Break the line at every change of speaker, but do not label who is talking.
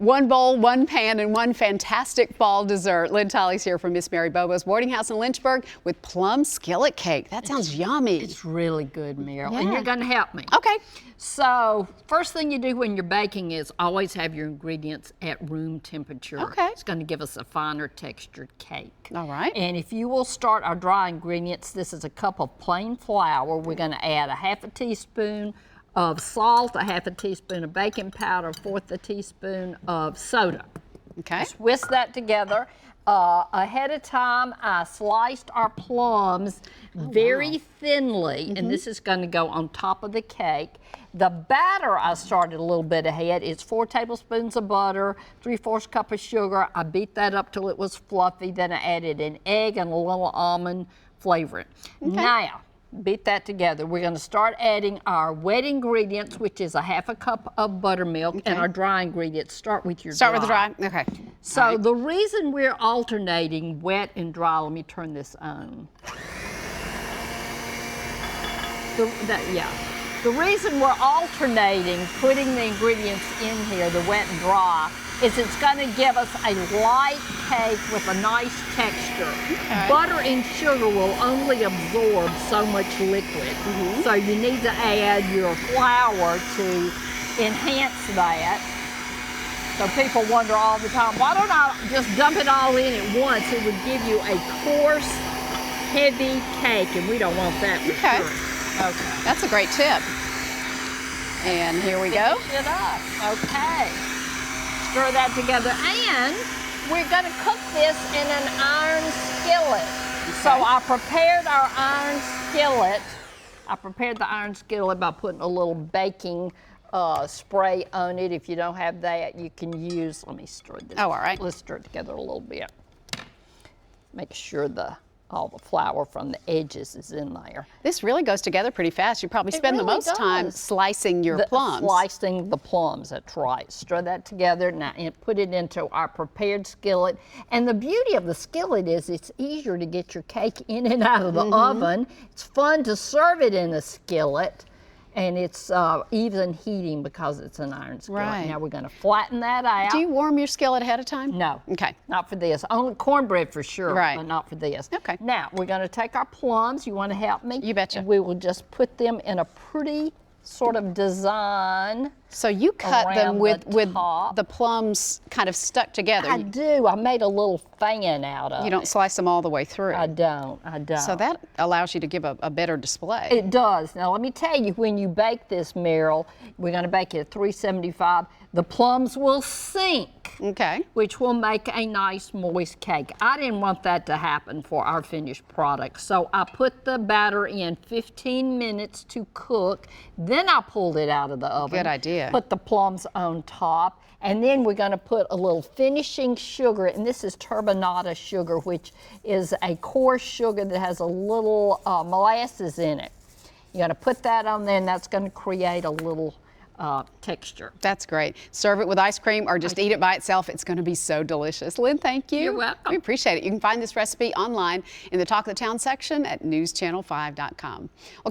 One bowl, one pan, and one fantastic fall dessert. Lynne Tolley's here from Miss Mary Bobo's boarding house in Lynchburg with plum skillet cake. That sounds yummy.
It's really good, Meryl,
Yeah.
and you're going to help me.
Okay.
So, first thing you do when you're baking is always have your ingredients at room temperature.
Okay.
It's going to give us a finer textured cake.
All right.
And if you will start our dry ingredients, this is a cup of plain flour. We're going to add a half a teaspoon of salt, a half a teaspoon of baking powder, a fourth a teaspoon of soda.
Okay.
Just whisk that together. Ahead of time, I sliced our plums very thinly, and this is going to go on top of the cake. The batter I started a little bit ahead. It's 4 tablespoons of butter, 3/4 cup of sugar. I beat that up till it was fluffy. Then I added an egg and a little almond flavoring.
Okay.
Now, beat that together. We're going to start adding our wet ingredients, which is a half a cup of buttermilk, and our dry ingredients. Start with your
Start with the dry. Okay.
So the reason we're alternating wet and dry, let me turn this on. The reason we're alternating putting the ingredients in here, the wet and dry, is it's going to give us a light cake with a nice texture.
Okay.
Butter and sugar will only absorb so much liquid, so you need to add your flour to enhance that. So people wonder all the time, why don't I just dump it all in at once? It would give you a coarse, heavy cake, and we don't want that for sure.
Okay. That's a great tip. And here we go.
Finish it up. Okay. Stir that together, and we're going to cook this in an iron skillet. Okay. So I prepared our iron skillet. I prepared the iron skillet by putting a little baking spray on it. If you don't have that, you can use, let me stir this.
Oh, all right.
Let's stir it together a little bit. Make sure all the flour from the edges is in there.
This really goes together pretty fast. You probably spend the most time slicing your plums.
Slicing the plums, that's right. Stir that together now and put it into our prepared skillet. And the beauty of the skillet is it's easier to get your cake in and out of the oven. It's fun to serve it in a skillet. And it's even heating because it's an iron skillet.
Right.
Now we're going to flatten that out.
Do you warm your skillet ahead of time?
No.
Okay.
Not for this. Only cornbread for sure,
right,
but not for this.
Okay.
Now we're going to take our plums. You want to help me?
You betcha.
And we will just put them in a pretty sort of design.
So you cut them with
top.
the plums kind of stuck together.
I do. I made a little fan out of it.
You don't slice them all the way through.
I don't.
So that allows you to give a better display.
It does. Now let me tell you, when you bake this, Meryl, we're going to bake it at 375. The plums will sink.
Okay.
Which will make a nice moist cake. I didn't want that to happen for our finished product, so I put the batter in 15 minutes to cook. Then I pulled it out of the oven.
Good idea.
Put the plums on top, and then we're going to put a little finishing sugar, and this is turbinado sugar, which is a coarse sugar that has a little molasses in it. You're going to put that on there, and that's going to create a little texture.
That's great. Serve it with ice cream or just eat it by itself. It's going to be so delicious. Lynne, thank you.
You're welcome.
We appreciate it. You can find this recipe online in the Talk of the Town section at newschannel5.com. Well,